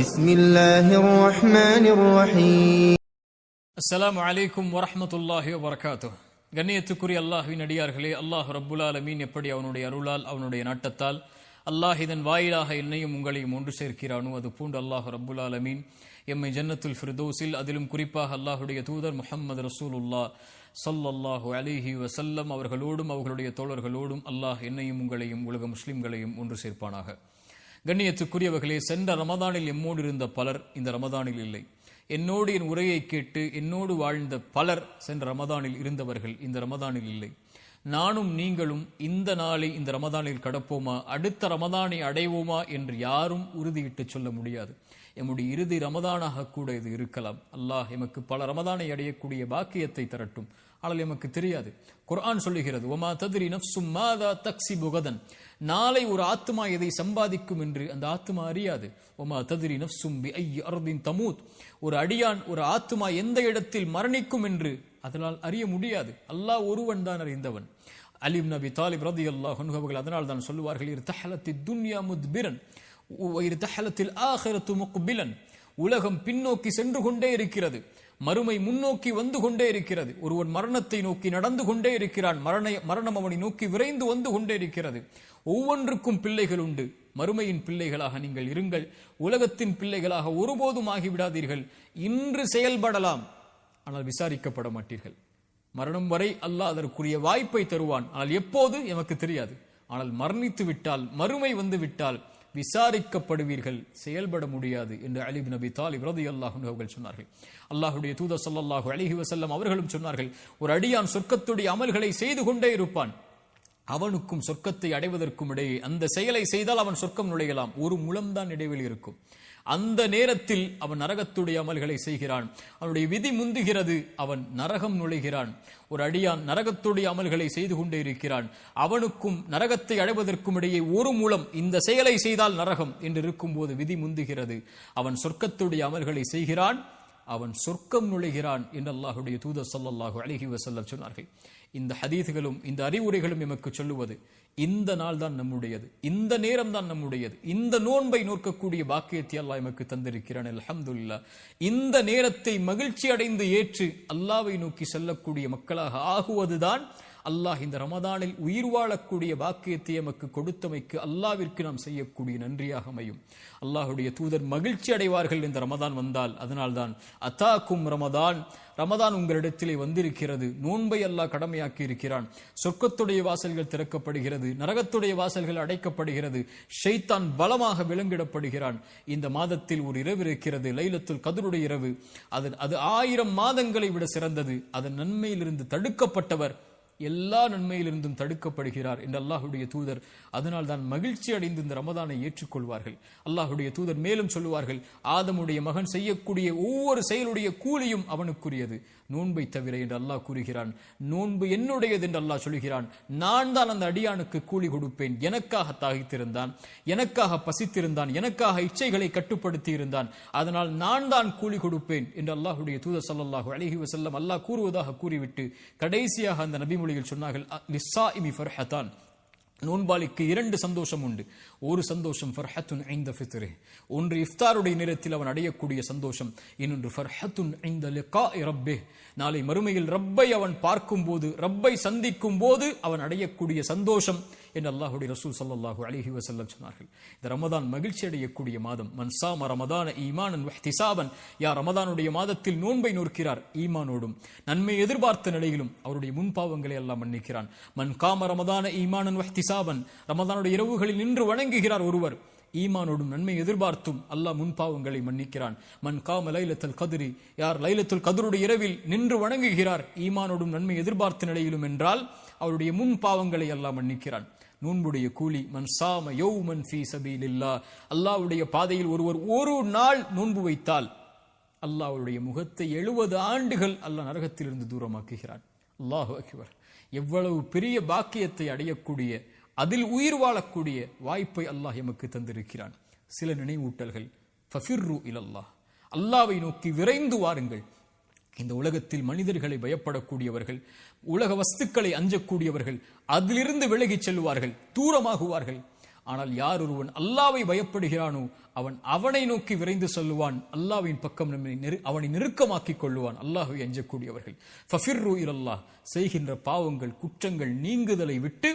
بسم الله الرحمن الرحيم. அஸ்ஸலாமு அலைக்கும் வரஹ்மத்துல்லாஹி வபரகாத்துஹ். கண்ணியத்துக்குரிய அல்லாஹ்வின் அடியார்களே, அல்லாஹ் ரப்புல் ஆலமீன் எப்படி அவனுடைய அருளால் அவனுடைய நாட்டத்தால் அல்லாஹ் இதன் வாயிலாக என்னையும் உங்களையும் ஒன்று சேர்க்கிறானோ அது போன்று அல்லாஹ் ரப்புல் ஆலமீன் எம்மை ஜன்னத்துல் ஃபிர்தௌஸில், அதிலும் குறிப்பாக அல்லாஹுடைய தூதர் முஹம்மது ரசூலுல்லாஹ் ஸல்லல்லாஹு அலைஹி வஸல்லம் அவர்களோடும் அவர்களுடைய தோழர்களோடும் அல்லாஹ் என்னையும் உங்களையும் உலக முஸ்லிம்களையும் ஒன்று சேர்ப்பானாக. கண்ணியத்துக்குரியவர்களே, சென்ற ரமதானில் எம்மோடு இருந்த பலர் இந்த ரமதானில் இல்லை. என்னோடு என் உரையை கேட்டு என்னோடு வாழ்ந்த பலர் சென்ற ரமதானில் இருந்தவர்கள் இந்த ரமதானில் இல்லை. நானும் நீங்களும் இந்த நாளை இந்த ரமதானில் கடப்போமா, அடுத்த ரமதானை அடைவோமா என்று யாரும் உறுதியிட்டு சொல்ல முடியாது. எம்முடைய இறுதி ரமதானாக கூட இது இருக்கலாம். அல்லாஹ் எமக்கு பல ரமதானை அடையக்கூடிய பாக்கியத்தை தரட்டும். ஆனால் எமக்கு தெரியாது. குர்ஆன் சொல்லுகிறது, ஒமா தத்ரி நஃப்சும் மாதா தக்ஸிபு கதன், நாளை ஒரு ஆத்மா எதை சம்பாதிக்கும் என்று அந்த ஆத்மா அறியாது. ஒமா தத்ரி நஃப்சும் பிஐயி அர்தின் தமூத், ஒரு அடியான் ஒரு ஆத்மா எந்த இடத்தில் மரணிக்கும் என்று அதனால் அறிய முடியாது. அல்லாஹ் ஒருவன் தான் அறிந்தவன். அலி இப்னு அபி தாலிப் ரலியல்லாஹு அன்ஹு அவர்கள் அதனால் தான் சொல்லுவார்கள், இர்தஹலத்தித் துன்யா முத்பிரன் வ இர்தஹலத்தில் ஆகிரத்து முக்பிலன், உலகம் பின்னோக்கி சென்று கொண்டே இருக்கிறது, மறுமை முன்னோக்கி வந்து கொண்டே இருக்கிறது. ஒருவன் மரணத்தை நோக்கி நடந்து கொண்டே இருக்கிறான், மரணம் அவனை நோக்கி விரைந்து வந்து கொண்டே இருக்கிறது. ஒவ்வொன்றுக்கும் பிள்ளைகள் உண்டு. மறுமையின் பிள்ளைகளாக நீங்கள் இருங்கள். உலகத்தின் பிள்ளைகளாக ஒருபோதும் ஆகிவிடாதீர்கள். இன்று செயல்படலாம், ஆனால் விசாரிக்கப்பட மாட்டீர்கள். மரணம் வரை அல்லாஹ் அதற்குரிய வாய்ப்பை தருவான், ஆனால் எப்போது எமக்கு தெரியாது. ஆனால் மரணித்து விட்டால், மறுமை வந்து விட்டால் விசாரிக்கப்படுவீர்கள், செயல்பட முடியாது என்று அலி இப்னு அபி தாலிப் ரலியல்லாஹு அன்ஹு அவர்கள் சொன்னார்கள். அல்லாஹ்வுடைய தூதர் ஸல்லல்லாஹு அலைஹி வஸல்லம் அவர்களும் சொன்னார்கள், ஒரு அடியான் சொர்க்கத்துடைய அமல்களை செய்து கொண்டே இருப்பான், அவனுக்கும் சொர்க்கத்தை அடைவதற்கும் இடையே அந்த செயலை செய்தால் அவன் சொர்க்கம் நுழையலாம், ஒரு முழம்தான் இடைவெளி இருக்கும். அந்த நேரத்தில் அவன் நரகத்துடைய அமல்களை செய்கிறான், அவனுடைய விதி முந்துகிறது, அவன் நரகம் நுழைகிறான். ஒரு அடியான் நரகத்துடைய அமல்களை செய்து கொண்டே இருக்கிறான், அவனுக்கும் நரகத்தை அடைவதற்கும் இடையே ஒரு மூலம், இந்த செயலை செய்தால் நரகம் என்று இருக்கும் போது விதி முந்துகிறது, அவன் சொர்க்கத்துடைய அமல்களை செய்கிறான், அவன் சொர்க்கம் நுழைகிறான் என்று அல்லாஹ்வுடைய தூதர் ஸல்லல்லாஹு அலைஹி வஸல்லம் சொன்னார்கள். இந்த ஹதீஸ்களும் இந்த அறிவுரைகளும் எமக்கு சொல்லுவது, இந்த நாள் தான் நம்முடையது, இந்த நேரம் தான் நம்முடையது, இந்த நோன்பை நோக்கக்கூடிய பாக்கியத்தை அல்லாஹ் எமக்கு தந்திருக்கிறான். அல்ஹம்துலில்லாஹ். இந்த நேரத்தை மகிழ்ச்சி அடைந்து ஏற்று அல்லாஹ்வை நோக்கி செல்லக்கூடிய மக்களாக ஆகுவதுதான் அல்லாஹ் இந்த ரமதானில் உயிர் வாழக்கூடிய பாக்கியத்தை எமக்கு கொடுத்தமைக்கு அல்லாஹ்விற்கு நாம் செய்யக்கூடிய நன்றியாக அமையும். அல்லாஹ்வுடைய தூதர் மகிழ்ச்சி அடைவார்கள் இந்த ரமதான் வந்தால். அதனால்தான் அத்தாக்கும் ரமதான், ரமதான் உங்களிடத்திலே வந்திருக்கிறது, நோன்பை அல்லாஹ் கடமையாக்கி இருக்கிறான், சொர்க்கத்துடைய வாசல்கள் திறக்கப்படுகிறது, நரகத்துடைய வாசல்கள் அடைக்கப்படுகிறது, ஷைத்தான் பலமாக விலங்கிடப்படுகிறான். இந்த மாதத்தில் ஒரு இரவு இருக்கிறது, லைலத்துல் கத்ருடைய இரவு. அது 1000 மாதங்களை விட சிறந்தது. அதன் நன்மையிலிருந்து தடுக்கப்பட்டவர் எல்லா நன்மையிலிருந்தும் தடுக்கப்படுகிறார் என்று அல்லாஹ்வுடைய தூதர் அதனால் தான் மகிழ்ச்சி அடைந்து இந்த ரமதானை ஏற்றுக்கொள்வார்கள். அல்லாஹ்வுடைய தூதர் மேலும் சொல்லுவார்கள், ஆதமுடைய மகன் செய்யக்கூடிய ஒவ்வொரு செயலுடைய கூலியும் அவனுக்குரியது, நோன்பை தவிர என்று அல்லாஹ் கூறுகிறான். நோன்பு என்னுடையது என்று அல்லாஹ் சொல்கிறான். நான் தான் அந்த அடியானுக்கு கூலி கொடுப்பேன். எனக்காக தாகித்திருந்தான், எனக்காக பசித்திருந்தான், எனக்காக இச்சைகளை கட்டுப்படுத்தி இருந்தான், அதனால் நான் தான் கூலி கொடுப்பேன் என்று அல்லாஹ்வுடைய தூதர் ஸல்லல்லாஹு அலைஹி வஸல்லம் அல்லாஹ் கூறுவதாக கூறிவிட்டு கடைசியாக அந்த நபிமொழியில் சொன்னார்கள், லிஸ்ஸாயிமி ஃபர்ஹதான், நோன்பாளிக்கு 2 சந்தோஷம் உண்டு. ஒரு சந்தோஷம் ஃபர்ஹத்துன் இன்த ஃபித்ரி, ஒன்று இஃப்தாருடைய நேரத்தில் அவன் அடையக்கூடிய சந்தோஷம், இன்னொன்று ஃபர்ஹத்துன் இன்த லிகாஇ ரப்பிஹ், நாளை மறுமையில் ரப்பை அவன் பார்க்கும் போது, ரப்பை சந்திக்கும் போது அவன் அடையக்கூடிய சந்தோஷம் என்று அல்லாஹ்வுடைய ரசூல் ஸல்லல்லாஹு அலைஹி வஸல்லம் சொன்னார்கள். இந்த ரமதான் மகிழ்ச்சி அடையக்கூடிய மாதம். மன் ஸாம ரமதான ஈமானன் வஹ்திசாபன், யார் ரமதானுடைய மாதத்தில் நோன்பை நோக்கிறார் ஈமானோடும் நன்மை எதிர்பார்த்த நிலையிலும் அவருடைய முன்பாவங்களை எல்லாம் மன்னிக்கிறான். மன் காம ரமதான ஈமானன் வஹ்திசாபன், ரமதானுடைய இரவுகளில் நின்று வணங்குகிறார் ஒருவர் ஈமானோடும் நன்மை எதிர்பார்த்தும் அல்லாஹ் முன்பாவங்களை மன்னிக்கிறான். மன் காம லைலத்துல் கத்ரி, யார் லைலத்துல் கத்ருடைய இரவில் நின்று வணங்குகிறார் ஈமானோடும் நன்மை எதிர்பார்த்த நிலையிலும் என்றால் அவருடைய முன்பாவங்களை அல்லாஹ் மன்னிக்கிறான். நோன்புடைய கூலி, மன் சாம யௌமன் ஃபீ சபீலில்லாஹ், அல்லாஹ்வுடைய பாதையில் ஒருவர் ஒரு நாள் நோன்பு வைத்தால் அல்லாஹ்வுடைய முகத்தை 70 ஆண்டுகள் அல்லாஹ் நரகத்திலிருந்து தூரமாக்குகிறான். அல்லாஹு அக்பர். எவ்வளவு பெரிய பாக்கியத்தை அடையக்கூடிய, அதில் உயிர் வாழக்கூடிய வாய்ப்பை அல்லாஹ் எமக்கு தந்திருக்கிறான். சில நினைவூட்டல்கள், ஃபஃபிர்ரு இலல்லாஹ், அல்லாஹ்வை நோக்கி விரைந்து வாருங்கள். இந்த உலகத்தில் மனிதர்களை பயப்படக்கூடியவர்கள், உலக வஸ்துக்களை அஞ்சக்கூடியவர்கள் அதிலிருந்து விலகிச் செல்வார்கள், தூரமாகுவார்கள். ஆனால் யார் ஒருவன் அல்லாஹ்வை பயப்படுகிறானோ அவன் அவனை நோக்கி விரைந்து செல்லுவான், அல்லாஹ்வின் பக்கம் அவனை நெருக்கமாக்கிக் கொள்ளுவான். அல்லாஹ்வை அஞ்சக்கூடியவர்கள் ஃபஃபிர்ரு இலல்லாஹ், செய்கின்ற பாவங்கள் குற்றங்கள் நீங்குதலை விட்டு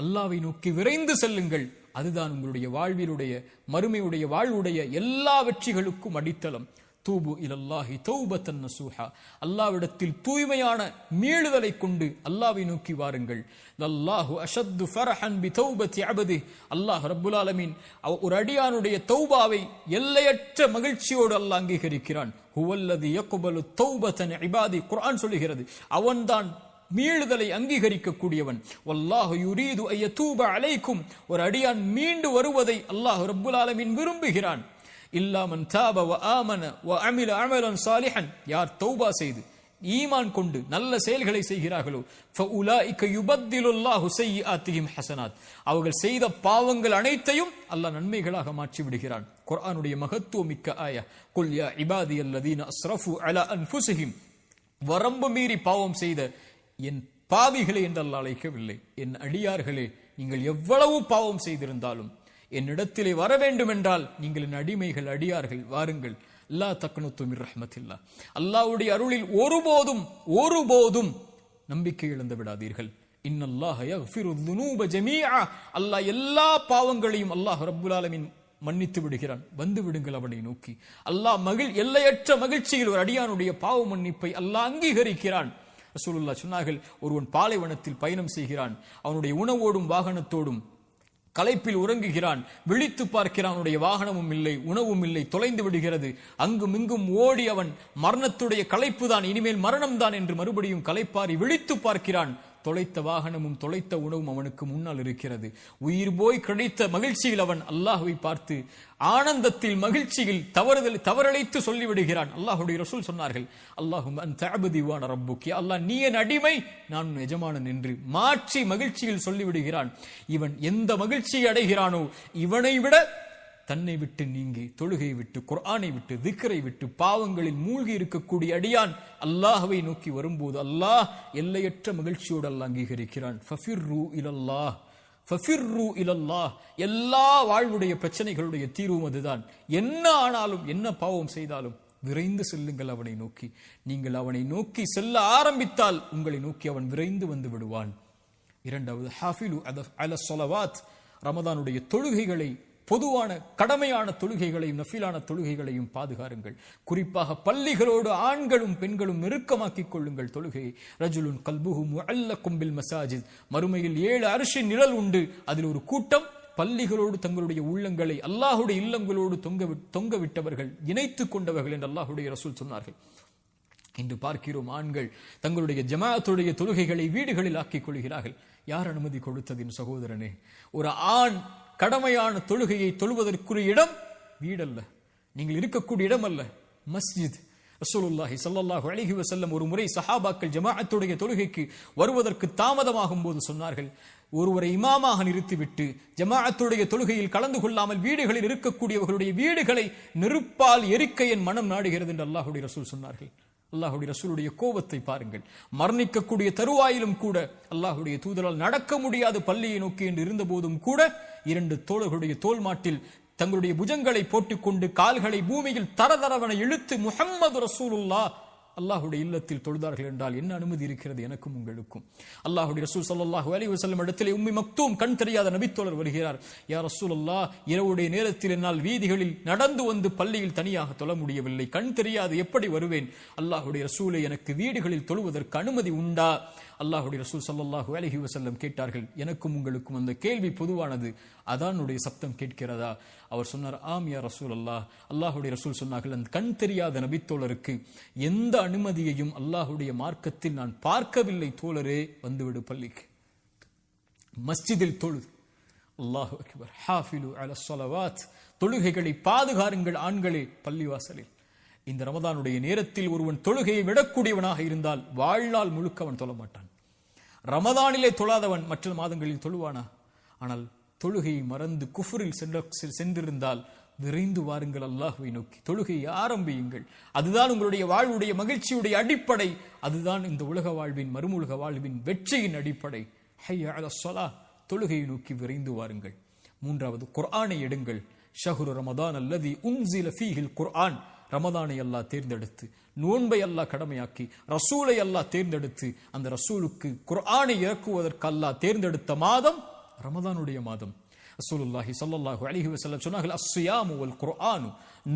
அல்லாஹ்வை நோக்கி விரைந்து செல்லுங்கள். அதுதான் உங்களுடைய வாழ்விலுடைய மறுமையுடைய வாழ்வுடைய எல்லா வெற்றிகளுக்கும் அடித்தளம். தூபு இலல்லாஹி தௌபத்தன் நசூஹா, அல்லாஹ்விடத்தில் தூய்மையான மீளுதலை கொண்டு அல்லாஹ்வை நோக்கி வாருங்கள். லல்லாஹு அஷத்து ஃபரஹன் பி தௌபத்தி அபதி, அல்லாஹ் ரப்புல் ஆலமீன் ஒரு அடியானுடைய தௌபாவை எல்லையற்ற மகிழ்ச்சியோடு அல்லாஹ் அங்கீகரிக்கிறான். ஹுவல்லதி யக்பலு தௌபத்தன் இபாதி, குர்ஆன் சொல்லுகிறது அவன்தான் மீளுதலை அங்கீகரிக்க கூடியவன். வல்லாஹு யுரீது அய்யதூப அலைக்கும், ஒரு அடியான் மீண்டு வருவதை அல்லாஹ் ரப்புல் ஆலமீன் விரும்புகிறான். இல்லா மன் தாப வ ஆமன வ அமில அமலன் சாலிஹன், யார் தௌபா செய்து ஈமான் கொண்டு நல்ல செயல்களை செய்கிறார்களோ ஃபஉலாயிக யுபத்திலுல்லாஹு ஸய்யிஆத்திஹிம் ஹஸனாத், அவர்கள் செய்த பாவங்கள் அனைத்தையும் அல்லாஹ் நன்மைகளாக மாற்றி விடுகிறான். குர்ஆனுடைய மகத்துவமிக்க ஆயா, குல் யா இபாதியல்லதீன அஸ்ரஃபு அலா அன்ஃபுஸிஹிம், வரம்பு மீறி பாவம் செய்த என் பாவிகளே என்று அல்லாஹ் அழைக்கவில்லை. என் அடியார்களே, நீங்கள் எவ்வளவு பாவம் செய்திருந்தாலும் என்னிடத்திலே வர வேண்டும் என்றால் நீங்கள் என் அடிமைகள், அடியார்கள், வாருங்கள். லா தக்னது மிர் ரஹ்மத்தில்லாஹ், அல்லாஹ்வுடைய அருளில் ஒருபோதும் நம்பிக்கை இழந்து விடாதீர்கள். இன்னல்லாஹ யக்ஃபிரு ذுனூப ஜமீஆ, அல்லாஹ் எல்லா பாவங்களையும் அல்லாஹ் ரப்புல் ஆலமீன் மன்னித்து விடுகிறான். வந்து விடுங்கள் அவனை நோக்கி. அல்லாஹ் எல்லையற்ற மகிழ்ச்சியில் ஒரு அடியானுடைய பாவ மன்னிப்பை அல்லாஹ் அங்கீகரிக்கிறான். ரசூலுல்லாஹ் சொன்னார்கள், ஒருவன் பாலைவனத்தில் பயணம் செய்கிறான், அவனுடைய உணவோடும் வாகனத்தோடும் களைப்பில் உறங்குகிறான், விழித்து பார்க்கிறான், அவனுடைய வாகனமும் இல்லை, உணவும் இல்லை, தொலைந்து விடுகிறது. அங்கும் இங்கும் ஓடி அவன் மரணத்துடைய களைப்பு தான், இனிமேல் மரணம் தான் என்று மறுபடியும் களைப்பாரி விழித்து பார்க்கிறான். தொலைத்த வாகனமும் தொலைத்த உணவும் அவனுக்கு முன்னால் இருக்கிறது. உயிர் போய் கிடைத்த மகிழ்ச்சியில் அவன் அல்லாஹ்வை பார்த்து ஆனந்தத்தில் மகிழ்ச்சியில் தவறழைத்து சொல்லிவிடுகிறான். அல்லாஹ்வுடைய ரசூல் சொன்னார்கள், அல்லாஹும்ம அன்த அப்தி வ அன ரப்புக்கி, அல்லாஹ் நீ என் அடிமை நான் உன் எஜமானன் என்று மாற்றி மகிழ்ச்சியில் சொல்லிவிடுகிறான். இவன் எந்த மகிழ்ச்சியை அடைகிறானோ இவனை விட தன்னை விட்டு நீங்கி தொழுகை விட்டு குர்ஆனை விட்டு திக்ரை விட்டு பாவங்களில் மூழ்கி இருக்கக்கூடிய அடியான் அல்லாஹ்வை நோக்கி வரும்போது அல்லாஹ் எல்லையற்ற மகிழ்ச்சியோடு அல்லாஹ் அங்கீகரிக்கிறான். ஃபஃபிர்ரு இலல்லாஹ், ஃபஃபிர்ரு இலல்லாஹ், எல்லா வாழ்வுடைய பிரச்சனைகளுடைய தீர்வும் அதுதான். என்ன ஆனாலும் என்ன பாவம் செய்தாலும் விரைந்து செல்லுங்கள் அவனை நோக்கி. நீங்கள் அவனை நோக்கி செல்ல ஆரம்பித்தால் உங்களை நோக்கி அவன் விரைந்து வந்து விடுவான். இரண்டாவது, ஹாஃபிலு அல ஸலவாத், ரமதானுடைய தொழுகைகளை, பொதுவான கடமையான தொழுகைகளையும் நஃபிலான தொழுகைகளையும் பாதுகாருங்கள். குறிப்பாக பள்ளிகளோடு ஆண்களும் பெண்களும் நெருக்கமாக்கிக் கொள்ளுங்கள் தொழுகையை. ரஜுலுன் கல்புஹு முஅல்லகும் பில் மசாஜித், மறுமையில் 7 அர்ஷின் நிழல் உண்டு. அதில் ஒரு கூட்டம் பள்ளிகளோடு தங்களுடைய உள்ளங்களை அல்லாஹ்வுடைய இல்லங்களோடு தொங்க விட்டவர்கள், இணைத்துக் கொண்டவர்கள் என்று அல்லாஹ்வுடைய ரசூல் சொன்னார்கள். இன்று பார்க்கிறோம், ஆண்கள் தங்களுடைய ஜமாஅத்துடைய தொழுகைகளை வீடுகளில் ஆக்கிக் கொள்கிறார்கள். யார் அனுமதி கொடுத்ததின் சகோதரனே? ஒரு ஆண் கடமையான தொழுகையை தொழுவதற்குரிய இடம் வீடல்ல, நீங்கள் இருக்கக்கூடிய இடம் அல்ல, மஸ்ஜித். ரசூலுல்லாஹி ஸல்லல்லாஹு அலைஹி வஸல்லம் ஒரு முறை சஹாபாக்கள் ஜமாஅத்துடைய தொழுகைக்கு வருவதற்கு தாமதமாகும் போது சொன்னார்கள், ஒருவரை இமாமாக நிறுத்திவிட்டு ஜமாஅத்துடைய தொழுகையில் கலந்து கொள்ளாமல் வீடுகளில் இருக்கக்கூடியவர்களுடைய வீடுகளை நெருப்பால் எரிக்க என் மனம் நாடுகிறது என்று அல்லாஹ்வுடைய ரசூல் சொன்னார்கள். அல்லாஹ்வுடைய ரசூலுடைய கோபத்தை பாருங்கள். மரணிக்கக்கூடிய தருவாயிலும் கூட அல்லாஹ்வுடைய தூதரால் நடக்க முடியாத பள்ளியை நோக்கி என்று இருந்த போதும் கூட 2 தோழர்களுடைய தோல் மாட்டில் தங்களுடைய புஜங்களை போட்டுக்கொண்டு கால்களை பூமியில் தரதரவன இழுத்து முஹம்மது ரசூலுல்லாஹ் அல்லாஹ்வுடைய இல்லத்தில் தொழுதார்கள் என்றால் என்ன அனுமதி இருக்கிறது எனக்கும் உங்களுக்கும்? அல்லாஹ்வுடைய ரசூல் ஸல்லல்லாஹு அலைஹி வஸல்லம் இடத்திலே உம்மி மக்தூம் கண் தெரியாத நபித்தோழர் வருகிறார். யா ரசூலல்லாஹ், இரவுடைய நேரத்தில் என்னால் வீதிகளில் நடந்து வந்து பள்ளியில் தனியாக தொழ முடியவில்லை, கண் தெரியாது, எப்படி வருவேன்? அல்லாஹ்வுடைய ரசூலை, எனக்கு வீடுகளில் தொழுவதற்கு அனுமதி உண்டா? அல்லாஹ்வுடைய ரசூல் ஸல்லல்லாஹு அலைஹி வஸல்லம் கேட்டார்கள். எனக்கும் உங்களுக்கும் அந்த கேள்வி பொதுவானது, அதானுடைய சப்தம் கேட்கிறதா? அவர் சொன்னார், ஆம் யா ரசூலல்லாஹ். அல்லாஹ்வுடைய ரசூல் சொன்னார்கள், அந்த கண் தெரியாத நபித்தோழருக்கு எந்த அனுமதியையும் அல்லாஹ்வுடைய மார்க்கத்தில் நான் பார்க்கவில்லை தோழரே, வந்துவிடு பள்ளிக்கு, மஸ்ஜிதில் தொழு. அல்லாஹு அக்பர். ஹாஃபிலு அல ஸலவாத், தொழுகைகளை பாதுகாருங்கள் ஆண்களே பள்ளிவாசலில். இந்த ரமதானுடைய நேரத்தில் ஒருவன் தொழுகையை விடக்கூடியவனாக இருந்தால் வாழ்நாள் முழுக்க அவன் தொழ மாட்டான். ரமதானிலே தொழாதவன் மற்ற மாதங்களில் தொழுவானா? ஆனால் தொழுகையை மறந்து குஃப்ரில் சென்றிருந்தால் விரைந்து வாருங்கள் அல்லாஹ்வை நோக்கி, தொழுகையை ஆரம்பியுங்கள். அதுதான் உங்களுடைய வாழ்வுடைய மகிழ்ச்சியுடைய அடிப்படை. அதுதான் இந்த உலக வாழ்வின் மறுமுலக வாழ்வின் வெற்றியின் அடிப்படை. ஹய்ய அலஸ் ஸலாஹ், தொழுகையை நோக்கி விரைந்து வாருங்கள். மூன்றாவது, குர்ஆனை எடுங்கள். ஷஹ்ரு ரமதான் அல்லதி உன்ஸில ஃபீஹில் குர்ஆன். ரமதானை அல்லாஹ் தேர்ந்தெடுத்து, நோன்பை அல்லாஹ் கடமையாக்கி, ரசூலை அல்லாஹ் தேர்ந்தெடுத்து, அந்த ரசூலுக்கு குர்ஆனை இறக்குவதற்கு அல்லாஹ் தேர்ந்தெடுத்த மாதம் ரமதானுடைய மாதம். ரசூலுல்லாஹி ஸல்லல்லாஹு அலைஹி வஸல்லம் சொன்னார்கள், அஸ்ஸியாமு வல் குர்ஆனு,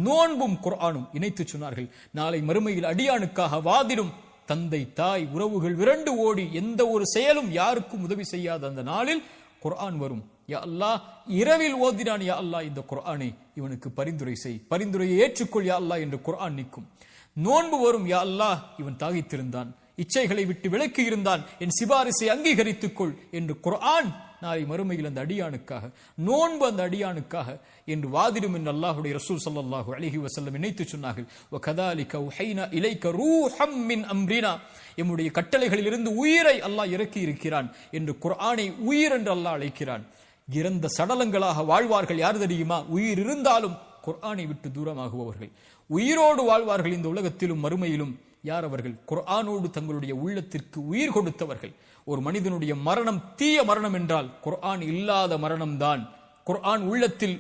நோன்பும் குர்ஆனும் இணைத்து சொன்னார்கள். நாளை மறுமையில் அடியானுக்காக வாதிடும் தந்தை தாய் உறவுகள் விரண்டு ஓடி எந்த ஒரு செயலும் யாருக்கும் உதவி செய்யாத அந்த நாளில் குர்ஆன் வரும். யா அல்லாஹ், இரவில் ஓதினான் யா அல்லாஹ் இந்த குர்ஆனை, இவனுக்கு பரிந்துரை செய், பரிந்துரையை ஏற்றுக்கொள் யா அல்லாஹ் என்று குர்ஆன் நிற்கும். நோன்பு வரும், யா அல்லாஹ் இவன் தாகித்திருந்தான், இச்சைகளை விட்டு விலக்கி இருந்தான், என் சிபாரிசை அங்கீகரித்துக் கொள் என்று குர்ஆன் நாளை மறுமையில் அந்த அடியானுக்காக, நோன்பு அந்த அடியானுக்காக என்று வாதிடும் என்று அல்லாஹ்வுடைய ரசூல் ஸல்லல்லாஹு அலைஹி வஸல்லம் இணைத்து சொன்னார்கள். வகதாலிக உஹைனா இலைக ரூஹம் மின் அம்ரினா, எம்முடைய கட்டளைகளில் இருந்து உயிரை அல்லாஹ் இறக்கி இருக்கிறான் என்று குர்ஆனை உயிர் என்று அல்லாஹ் அழைக்கிறான். இறந்த சடலங்களாக வாழ்வார்கள் யார் தெரியுமா? உயிர் இருந்தாலும் குர்ஆனை விட்டு தூரமாகுபவர்கள். உயிரோடு வாழ்வார்கள் இந்த உலகத்திலும் மறுமையிலும். யார் அவர்கள்? குர்ஆனோடு தங்களுடைய உள்ளத்திற்கு உயிர் கொடுத்தவர்கள். ஒரு மனிதனுடைய மரணம் தீய மரணம் என்றால் குர்ஆன் இல்லாத மரணம்தான், குர்ஆன் உள்ளத்தில்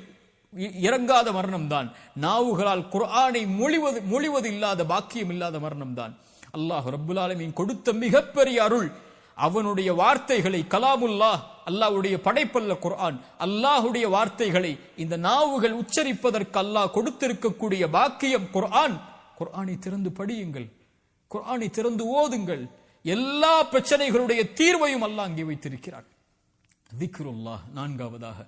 இறங்காத மரணம்தான், நாவுகளால் குர்ஆனை மொழிவது இல்லாத பாக்கியம் இல்லாத மரணம்தான். அல்லாஹ் ரப்புல் ஆலமீன் கொடுத்த மிகப்பெரிய அருள் அவனுடைய வார்த்தைகளை, கலாமுல்லாஹ், அல்லாஹ்வுடைய படைப்பல்ல குர்ஆன், அல்லாஹ்வுடைய வார்த்தைகளை இந்த நாவுகள் உச்சரிப்பதற்கு அல்லாஹ் கொடுத்திருக்கக்கூடிய பாக்கியம் குர்ஆன். குர்ஆனை திறந்து படியுங்கள், குர்ஆனை திறந்து ஓதுங்கள். எல்லா பிரச்சனைகளுடைய தீர்வையும் அல்லாஹ் அங்கே வைத்திருக்கிறான். திக்ருல்லாஹ். நான்காவதாக,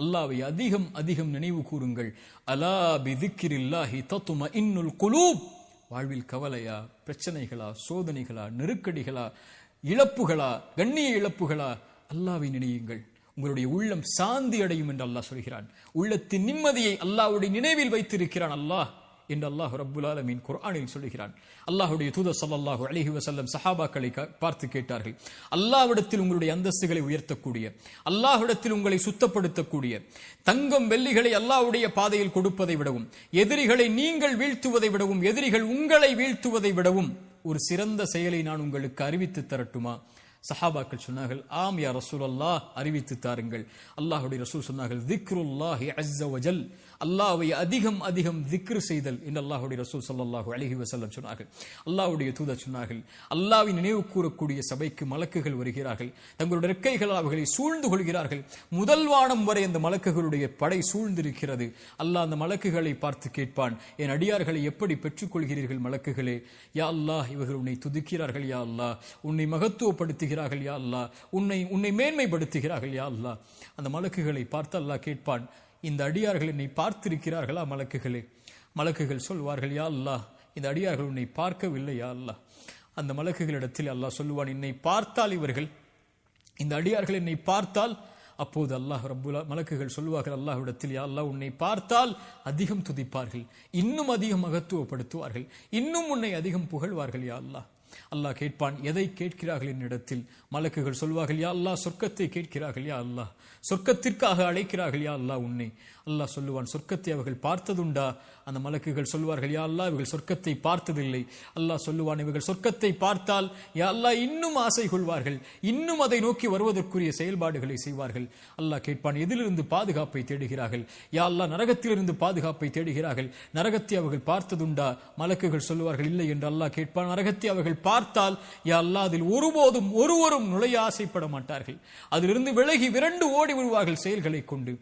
அல்லாஹ்வை அதிகம் அதிகம் நினைவு கூறுங்கள். அலா பிதிக்ரில்லாஹி தத்மஇன்னுல் குலூப். வாழ்வில் கவலையா, பிரச்சனைகளா, சோதனைகளா, நெருக்கடிகளா, இழப்புகளா, கண்ணிய இழப்புகளா, அல்லாஹ்வை நினையுங்கள், உங்களுடைய உள்ளம் சாந்தி அடையும் என்று அல்லாஹ் சொல்கிறான். உள்ளத்தின் நிம்மதியை அல்லாஹ்வுடைய நினைவில் வைத்திருக்கிறான் அல்லாஹ் என்று அல்லாஹ் ரப்புல் ஆலமீன் குர்ஆனில் சொல்கிறான். அல்லாஹ்வுடைய தூதர் ஸல்லல்லாஹு அலைஹி வஸல்லம் சஹாபாக்களை பார்த்து கேட்டார்கள், அல்லாஹ்விடத்தில் உங்களுடைய அந்தஸ்துகளை உயர்த்தக்கூடிய, அல்லாஹ்விடத்தில் உங்களை சுத்தப்படுத்தக்கூடிய, தங்கம் வெள்ளிகளை அல்லாஹ்வுடைய பாதையில் கொடுப்பதை விடவும், எதிரிகளை நீங்கள் வீழ்த்துவதை விடவும், எதிரிகள் உங்களை வீழ்த்துவதை விடவும் ஒரு சிறந்த செயலை நான் உங்களுக்கு அறிவித்து தரட்டுமா? சஹாபாக்கள் சொன்னார்கள், ஆம் யா ரசூலல்லாஹ், அறிவித்து தாருங்கள். அல்லாஹ்வுடைய ரசூல் சொன்னார்கள், திக்ருல்லாஹி அஸ்ஸ வஜல், அல்லாஹ்வை அதிகம் அதிகம் திக்ர் செய்தல் என்று அல்லாஹ்வுடைய ரசூல் ஸல்லல்லாஹு அலைஹி வஸல்லம் சொன்னார்கள். அல்லாஹ்வுடைய தூதர் சொன்னார்கள், அல்லாஹ்வை நினைவு கூறக்கூடிய சபைக்கு மலக்குகள் வருகிறார்கள், தங்களுடைய ரெக்கைகளால் அவர்களை சூழ்ந்து கொள்கிறார்கள். முதல் வானம் வரை அந்த மலக்குகளுடைய படை சூழ்ந்திருக்கிறது. அல்லாஹ் அந்த மலக்குகளை பார்த்து கேட்பான், என் அடியார்களை எப்படி பெற்றுக் கொள்கிறீர்கள் மலக்குகளே? யா அல்லாஹ், இவர்கள் உன்னை துதிக்கிறார்கள் யா அல்லாஹ், உன்னை மகத்துவப்படுத்துகிறார்கள் யா அல்லாஹ், உன்னை மேன்மைப்படுத்துகிறார்கள் யா அல்லாஹ். அந்த மலக்குகளை பார்த்து அல்லாஹ் கேட்பான், இந்த அடியார்கள் என்னை பார்த்திருக்கிறார்களா மலக்குகளே? மலக்குகள் சொல்வார்கள், யா அல்லாஹ், இந்த அடியார்கள் உன்னை பார்க்கவில்லை யா அல்லாஹ். அந்த மலக்குகளிடத்தில் அல்லாஹ் சொல்லுவான், என்னை பார்த்தால் இவர்கள், இந்த அடியார்கள் என்னை பார்த்தால், அப்போது அல்லாஹ் ரப்புல் மலக்குகள் சொல்வார்கள் அல்லாஹ்விடத்தில், யா அல்லாஹ், உன்னை பார்த்தால் அதிகம் துதிப்பார்கள், இன்னும் அதிகம் மகத்துவப்படுத்துவார்கள், இன்னும் உன்னை அதிகம் புகழ்வார்கள் யா அல்லாஹ். அல்லாஹ் கேட்பான், எதை கேட்கிறார்கள் என்னிடத்தில்? மலக்குகள் சொல்வார்கள், யா அல்லாஹ், சொர்க்கத்தை கேட்கிறார்கள் யா அல்லாஹ், சொர்க்கத்திற்காக அழைக்கிறார்கள் யா அல்லாஹ் உன்னை. அல்லாஹ் சொல்லுவான், சொர்க்கத்தை அவர்கள் பார்த்ததுண்டா? அந்த மலக்குகள் சொல்வார்கள், யா அல்லாஹ், இவர்கள் சொர்க்கத்தை பார்த்ததில்லை. அல்லாஹ் சொல்லுவான், இவர்கள் சொர்க்கத்தை பார்த்தால் யா அல்லாஹ் இன்னும் ஆசை கொள்வார்கள், இன்னும் அதை நோக்கி வருவதற்குரிய செயல்பாடுகளை செய்வார்கள். அல்லாஹ் கேட்பான், எதிலிருந்து பாதுகாப்பை தேடுகிறார்கள்? யா அல்லாஹ், நரகத்திலிருந்து பாதுகாப்பை தேடுகிறார்கள், நரகத்தை அவர்கள் பார்த்ததுண்டா? மலக்குகள் சொல்லுவார்கள், இல்லை என்று அல்லாஹ் கேட்பான், நரகத்தை அவர்கள் பார்த்தால் யா அல்லாஹ், அதில் ஒருபோதும் ஒருவரும் நுழைய ஆசைப்பட மாட்டார்கள், அதிலிருந்து விலகி விரண்டு ஓடி விடுவார்கள் செயல்களை கொண்டு.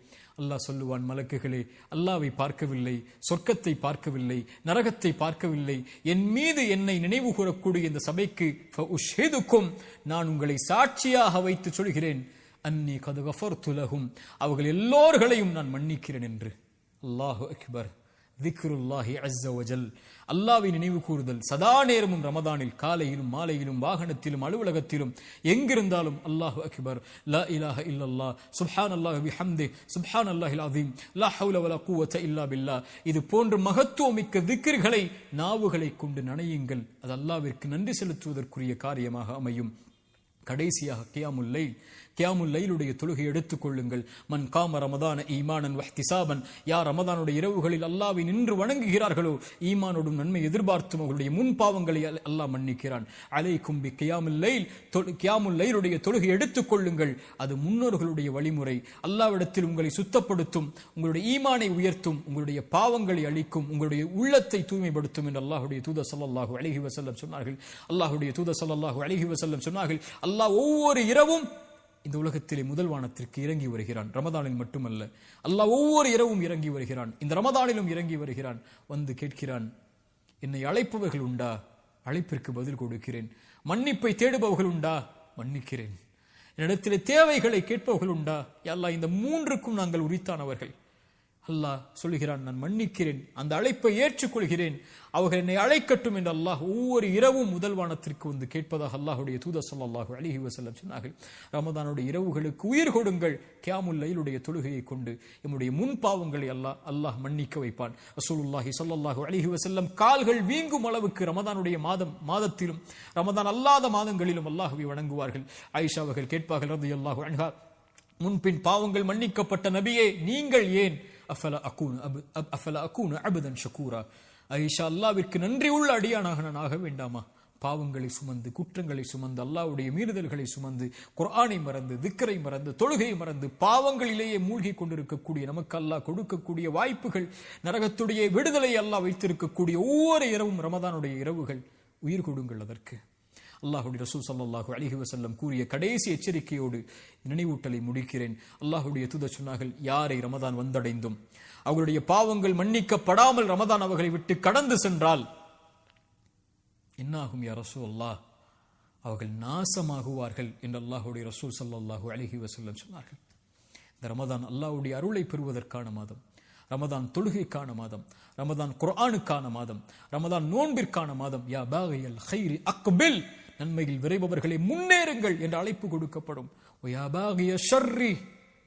அல்லாஹ் சொல்லுவான், மலக்குகளே, அல்லாஹ்வை பார்க்கவில்லை, சொர்க்கத்தை பார்க்கவில்லை, நரகத்தை பார்க்கவில்லை, என் மீது என்னை நினைவு கூறக்கூடிய இந்த சபைக்கு ஃபஉஷ்ஹிதுக்கும், நான் உங்களை சாட்சியாக வைத்து சொல்கிறேன், அன்னி கத் கஃபர்து லஹும், அவர்கள் எல்லோர்களையும் நான் மன்னிக்கிறேன் என்று. அல்லாஹு அக்பர். திக்ருல்லாஹி அஸ்ஸ வஜல். அல்லாஹ்வை நினைவு கூறுதல் சதா நேரமும் ரமதானில், காலையிலும் மாலையிலும், வாகனத்திலும் அலுவலகத்திலும் எங்கிருந்தாலும் அல்லாஹு அக்பர், லா இலாஹ இல்லல்லாஹ், சுப்ஹானல்லாஹி வபிஹம்தி, சுப்ஹானல்லாஹில் அஸீம், லா ஹவ்ல வலா குவத இல்லா பில்லாஹ். இது போன்ற மகத்துவமிக்க திக்ர்களை நாவுகளை கொண்டு நனையுங்கள். அது அல்லாஹ்விற்கு நன்றி செலுத்துவதற்குரிய காரியமாக அமையும். கடைசியாக கியாமுல் லைல், கியாமுல் லைலுடைய தொழுகை எடுத்துக் கொள்ளுங்கள். மன் காம ரமதான ஈமானன் வஹ்திசாபன், யார் ரமதானுடைய இரவுகளில் அல்லாஹ்வை நின்று வணங்குகிறார்களோ ஈமானோடும் நன்மை எதிர்பார்த்தும் அவர்களுடைய முன் பாவங்களை அல்லாஹ் மன்னிக்கிறான். அலைக்கும் பி கியாமுல் லைல், கியாமுல் லைலுடைய தொழுகை எடுத்துக் கொள்ளுங்கள். அது முன்னோர்களுடைய வழிமுறை. அல்லாஹ்விடத்தில் உங்களை சுத்தப்படுத்தும், உங்களுடைய ஈமானை உயர்த்தும், உங்களுடைய பாவங்களை அழிக்கும், உங்களுடைய உள்ளத்தை தூய்மைப்படுத்தும் என்று அல்லாஹ்வுடைய தூதர் ஸல்லல்லாஹு அலைஹி வஸல்லம் சொன்னார்கள். அல்லாஹ்வுடைய தூதர் ஸல்லல்லாஹு அலைஹி வஸல்லம் சொன்னார்கள், அல்லாஹ் ஒவ்வொரு இரவும் இந்த உலகத்திலே முதல் வானத்திற்கு இறங்கி வருகிறான். ரமதானில் மட்டுமல்ல, அல்லாஹ் ஒவ்வொரு இரவும் இறங்கி வருகிறான். இந்த ரமதானிலும் இறங்கி வருகிறான். வந்து கேட்கிறான், என்னை அழைப்பவர்கள் உண்டா? அழைப்பிற்கு பதில் கொடுக்கிறேன். மன்னிப்பை தேடுபவர்கள் உண்டா? மன்னிக்கிறேன். என்னிடத்திலே தேவைகளை கேட்பவர்கள் உண்டா? யா அல்லாஹ், இந்த மூன்றுக்கும் நாங்கள் உரித்தானவர்கள். அல்லாஹ் சொல்லுகிறான், நான் மன்னிக்கிறேன், அந்த அழைப்பை ஏற்றுக்கொள்கிறேன், அவர்கள் என்னை அழைக்கட்டும் என்று அல்லாஹ் ஒவ்வொரு இரவும் முதல் வானத்திற்கு வந்து கேட்பதாக அல்லாஹ்வுடைய தூதர் ஸல்லல்லாஹு அலைஹி வஸல்லம் சொன்னார்கள். ரமதானுடைய இரவுகளுக்கு உயிர் கொடுங்கள். கியாமுல் லைலுடைய தொழுகையை கொண்டு நம்முடைய முன் பாவங்களை அல்லாஹ் மன்னிக்க வைப்பான். ரசூலுல்லாஹி ஸல்லல்லாஹு அலைஹி வஸல்லம் கால்கள் வீங்கும் அளவுக்கு ரமதானுடைய மாதத்திலும் ரமதான் அல்லாத மாதங்களிலும் அல்லாஹ்வை வணங்குவார்கள். ஆயிஷா அவர்கள் கேட்பார்கள் ரலியல்லாஹு அன்ஹா, முன்பின் பாவங்கள் மன்னிக்கப்பட்ட நபியே, நீங்கள் ஏன் அஃபல அகூனு அபதன் ஷகூரா, ஆயிஷா, அல்லாஹ்விற்கு நன்றி உள்ள அடியானாக நான் ஆக வேண்டாமா? பாவங்களை சுமந்து, குற்றங்களை சுமந்து, அல்லாஹ்வுடைய மீறுதல்களை சுமந்து, குர்ஆனை மறந்து, திக்ரை மறந்து, தொழுகையை மறந்து, பாவங்களிலேயே மூழ்கி கொண்டிருக்கக்கூடிய நமக்கு அல்லாஹ் கொடுக்கக்கூடிய வாய்ப்புகள், நரகத்துடைய விடுதலை அல்லாஹ் வைத்திருக்கக்கூடிய ஒவ்வொரு இரவும் ரமதானுடைய இரவுகள். உயிர் கொடுங்கள் அதற்கு. அல்லாஹ்வுடைய ரசூல் ஸல்லல்லாஹு அலைஹி வஸல்லம் கூறிய கடைசி எச்சரிக்கையோடு நினைவூட்டலை முடிக்கிறேன். அல்லாஹ்வுடைய தூதர் சொன்னார்கள், யாரை ரமதான் வந்தடைந்தும் அவர்களுடைய பாவங்கள் மன்னிக்கப்படாமல் ரமதான் அவர்களை விட்டு கடந்து சென்றால் என்னாகும் யா ரசூலல்லாஹ்? அவர்கள் நாசமாகுவார்கள் என்று அல்லாஹ்வுடைய ரசூல் ஸல்லல்லாஹு அலைஹி வஸல்லம் சொன்னார்கள். இந்த ரமதான் அல்லாஹ்வுடைய அருளை பெறுவதற்கான மாதம், ரமதான் தொழுகைக்கான மாதம், ரமதான் குர்ஆனுக்கான மாதம், ரமதான் நோன்பிற்கான மாதம். யா பாகியல் கைரி அக்பில், நன்மையில் விரைபவர்களை முன்னேறுங்கள் என்று அழைப்பு கொடுக்கப்படும். யா பாகிய ஷர்ரி,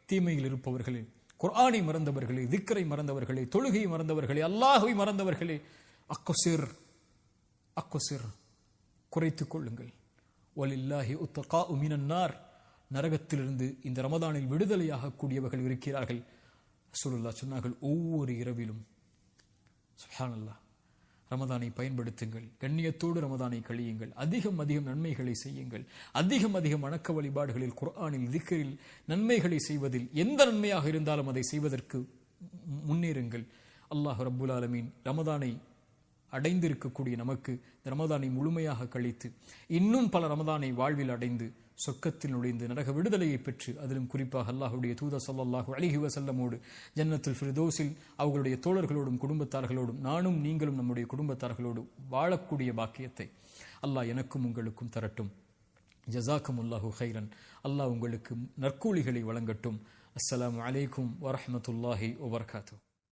தீமையில் இருப்பவர்களே, குர்ஆனை மறந்தவர்களே, திக்ரை மறந்தவர்களே, தொழுகையை மறந்தவர்களே, அல்லாஹ்வை மறந்தவர்களே, அக்ஸிர், குறைத்துக் கொள்ளுங்கள். வலில்லாஹி உத்தகாஉ மினன் நார், நரகத்திலிருந்து இந்த ரமதானில் விடுதலையாக கூடியவர்கள் இருக்கிறார்கள். ரசூலுல்லாஹ் சொன்னார்கள், ஒவ்வொரு இரவிலும் சுப்ஹானல்லாஹ் ரமதானை பயன்படுத்துங்கள். கண்ணியத்தோடு ரமதானை கழியுங்கள். அதிகம் நன்மைகளை செய்யுங்கள். அதிகம் வணக்க வழிபாடுகளில், குர்ஆனில், திக்ரில் நன்மைகளை செய்வதில் எந்த நன்மையாக இருந்தாலும் அதை செய்வதற்கு முன்னேறுங்கள். அல்லாஹ் ரப்புல் ஆலமீன் ரமதானை அடைந்திருக்கக்கூடிய நமக்கு இந்த ரமதானை முழுமையாக கழித்து இன்னும் பல ரமதானை வாழ்வில் அடைந்து சொர்க்கத்தில் நுழைந்து நரக விடுதலையை பெற்று, அதிலும் குறிப்பாக அல்லாஹ்வுடைய தூதர் ஸல்லல்லாஹு அலைஹி வஸல்லமோடு ஜன்னத்துல் ஃபிர்தௌஸில் அவர்களுடைய தோழர்களோடும் குடும்பத்தார்களோடும் நானும் நீங்களும் நம்முடைய குடும்பத்தார்களோடு வாழக்கூடிய பாக்கியத்தை அல்லாஹ் எனக்கும் உங்களுக்கும் தரட்டும். ஜஸாக்குமுல்லாஹு கைரன். அல்லாஹ் உங்களுக்கு நற்கூலிகளை வழங்கட்டும். அஸ்ஸலாமு அலைக்கும் வரஹ்மத்துல்லாஹி வபரகாத்துஹு.